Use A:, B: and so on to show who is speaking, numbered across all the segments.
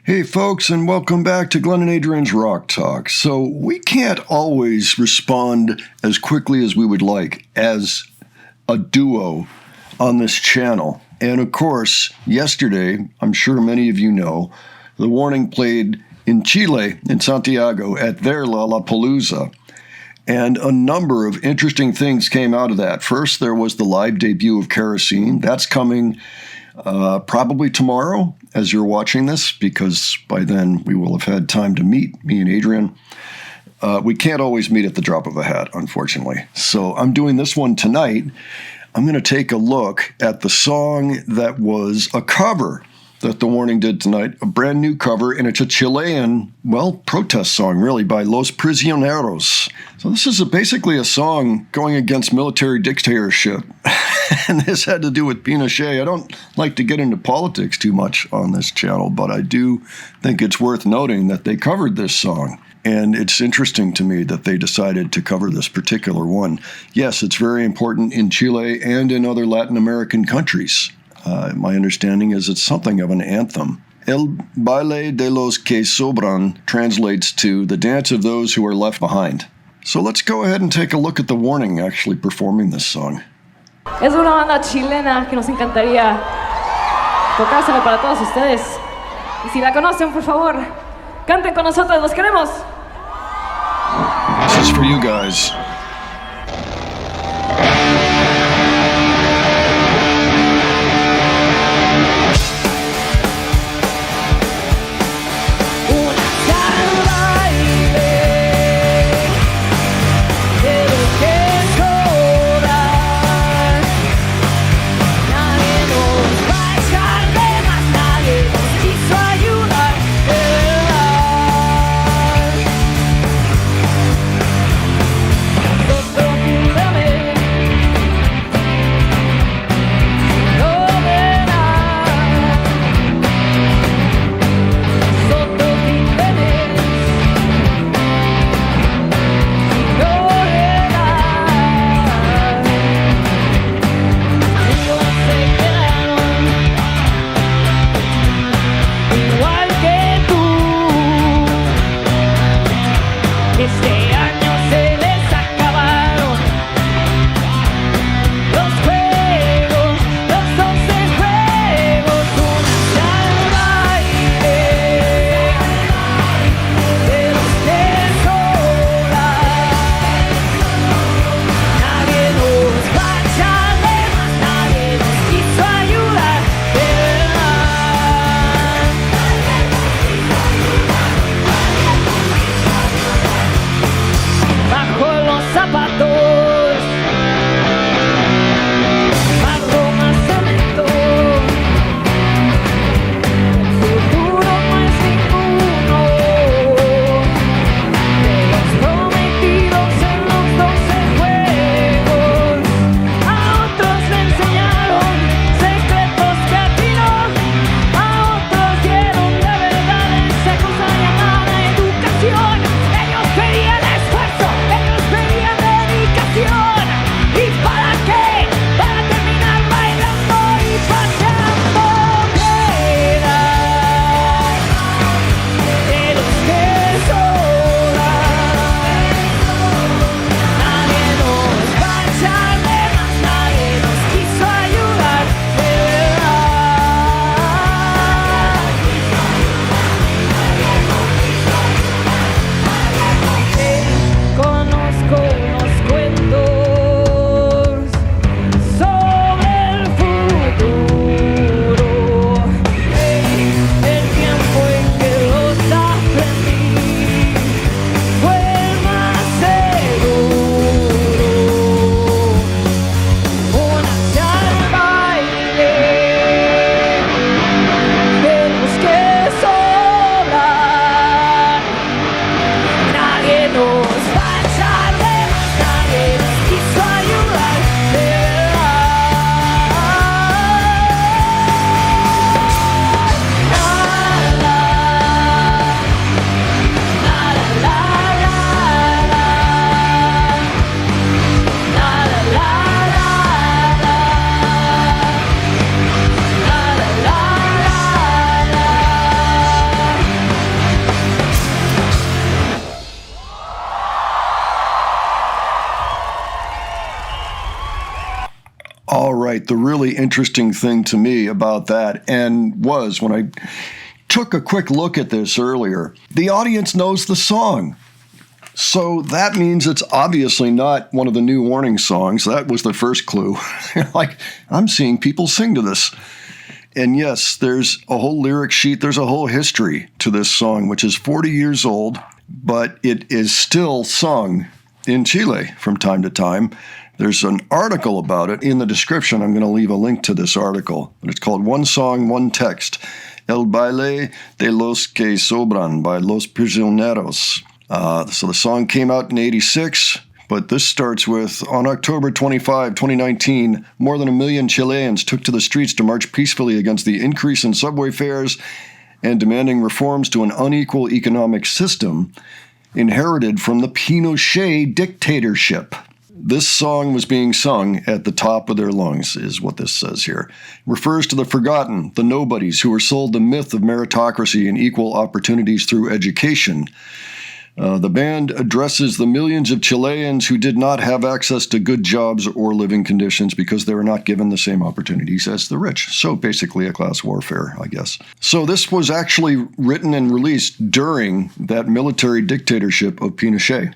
A: Hey folks, and welcome back to Glenn and Adrian's Rock Talk. So we can't always respond as quickly as we would like as a duo on this channel. And of course, yesterday, I'm sure many of you know, The Warning played in Chile, in Santiago, at their Lollapalooza. And a number of interesting things came out of that. First, there was the live debut of Kerosene. That's coming probably tomorrow as you're watching this, because by then we will have had time to meet, me and Adrian. We can't always meet at the drop of a hat, unfortunately. So I'm doing this one tonight. I'm going to take a look at the song that was a cover that The Warning did tonight, a brand new cover, and it's a Chilean, protest song, really, by Los Prisioneros. So this is basically a song going against military dictatorship, and this had to do with Pinochet. I don't like to get into politics too much on this channel, but I do think it's worth noting that they covered this song. And it's interesting to me that they decided to cover this particular one. Yes, it's very important in Chile and in other Latin American countries. My understanding is it's something of an anthem. El Baile de los que Sobran translates to the dance of those who are left behind. So let's go ahead and take a look at The Warning actually performing this song.
B: Es una banda chilena que nos encantaría tocársela para todos ustedes. Y si la conocen, por favor, canten con nosotros, los queremos.
A: This is for you guys. right. The really interesting thing to me about that was when I took a quick look at this earlier, the audience knows the song. So that means it's obviously not one of the new Warning songs. That was the first clue. Like, I'm seeing people sing to this. And yes, there's a whole lyric sheet. There's a whole history to this song, which is 40 years old, but it is still sung in Chile from time to time. There's an article about it in the description. I'm going to leave a link to this article. But it's called One Song, One Text, El Baile de los que Sobran by Los Prisioneros. So the song came out in 86, but this starts with, on October 25, 2019, more than 1 million Chileans took to the streets to march peacefully against the increase in subway fares and demanding reforms to an unequal economic system inherited from the Pinochet dictatorship. This song was being sung at the top of their lungs, is what this says here. It refers to the forgotten, the nobodies who were sold the myth of meritocracy and equal opportunities through education. The band addresses the millions of Chileans who did not have access to good jobs or living conditions because they were not given the same opportunities as the rich. So basically a class warfare, I guess. So this was actually written and released during that military dictatorship of Pinochet,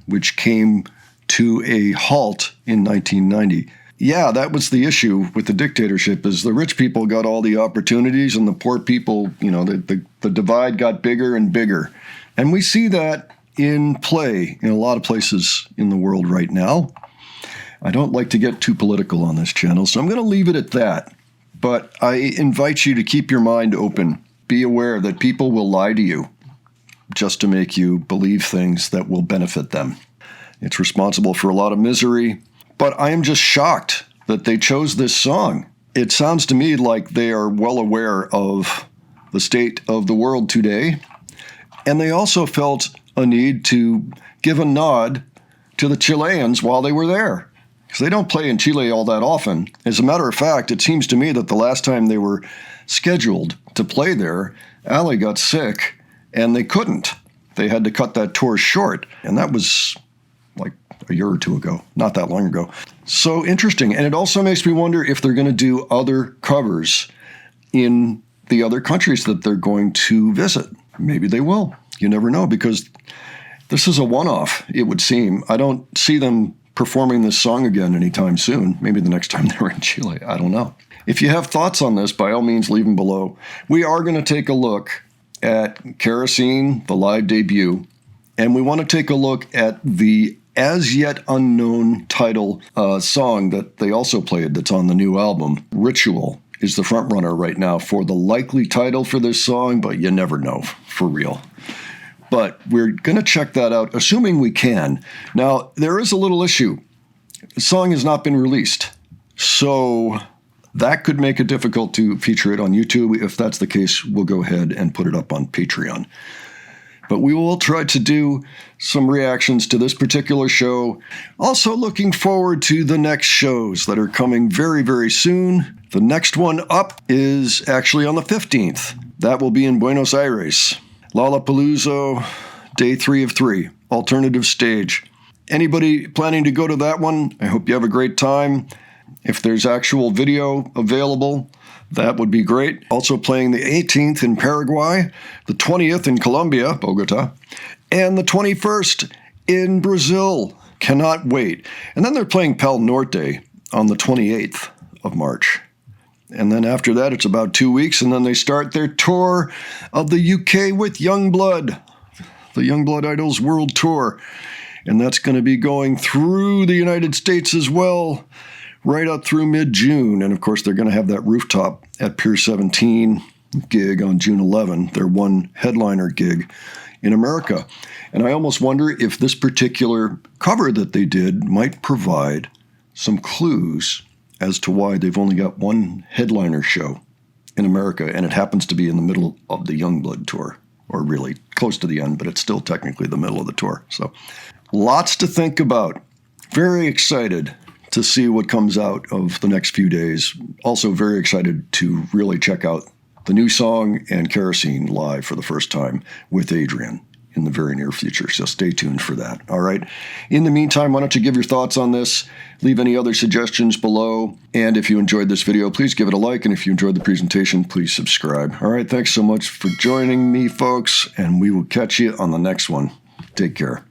A: which came to a halt in 1990. Yeah, that was the issue with the dictatorship, is the rich people got all the opportunities and the poor people, the divide got bigger and bigger. And we see that in play in a lot of places in the world right now. I don't like to get too political on this channel, so I'm going to leave it at that. But I invite you to keep your mind open. Be aware that people will lie to you just to make you believe things that will benefit them. It's responsible for a lot of misery, but I am just shocked that they chose this song. It sounds to me like they are well aware of the state of the world today. And they also felt a need to give a nod to the Chileans while they were there, because they don't play in Chile all that often. As a matter of fact, it seems to me that the last time they were scheduled to play there, Ali got sick, and they couldn't. They had to cut that tour short, and that was like a year or two ago, not that long ago. So interesting, and it also makes me wonder if they're going to do other covers in the other countries that they're going to visit. Maybe they will. You never know, because this is a one-off, it would seem. I don't see them performing this song again anytime soon. Maybe the next time they're in Chile. I don't know. If you have thoughts on this, by all means, leave them below. We are going to take a look at Kerosene, the live debut, and we want to take a look at the as-yet unknown title song that they also played that's on the new album, Ritual. Is the front runner right now for the likely title for this song, but you never know, for real. But we're going to check that out, assuming we can. Now, there is a little issue. The song has not been released, so that could make it difficult to feature it on YouTube. If that's the case, we'll go ahead and put it up on Patreon. But we will try to do some reactions to this particular show. Also looking forward to the next shows that are coming very, very soon. The next one up is actually on the 15th. That will be in Buenos Aires. Lollapalooza, day 3 of 3, alternative stage. Anybody planning to go to that one, I hope you have a great time. If there's actual video available, that would be great. Also playing the 18th in Paraguay, the 20th in Colombia, Bogota, and the 21st in Brazil. Cannot wait. And then they're playing Pal Norte on the 28th of March. And then after that, it's about 2 weeks, and then they start their tour of the UK with Youngblood, the Youngblood Idols World Tour. And that's going to be going through the United States as well, right up through mid-June. And of course, they're going to have that rooftop at Pier 17 gig on June 11, their one headliner gig in America. And I almost wonder if this particular cover that they did might provide some clues as to why they've only got one headliner show in America, and it happens to be in the middle of the Youngblood tour, or really close to the end, but it's still technically the middle of the tour. So lots to think about. Very excited to see what comes out of the next few days. Also very excited to really check out the new song and Kerosene live for the first time with Adrian in the very near future. So stay tuned for that. All right. In the meantime, why don't you give your thoughts on this? Leave any other suggestions below. And if you enjoyed this video, please give it a like. And if you enjoyed the presentation, please subscribe. All right. Thanks so much for joining me, folks. And we will catch you on the next one. Take care.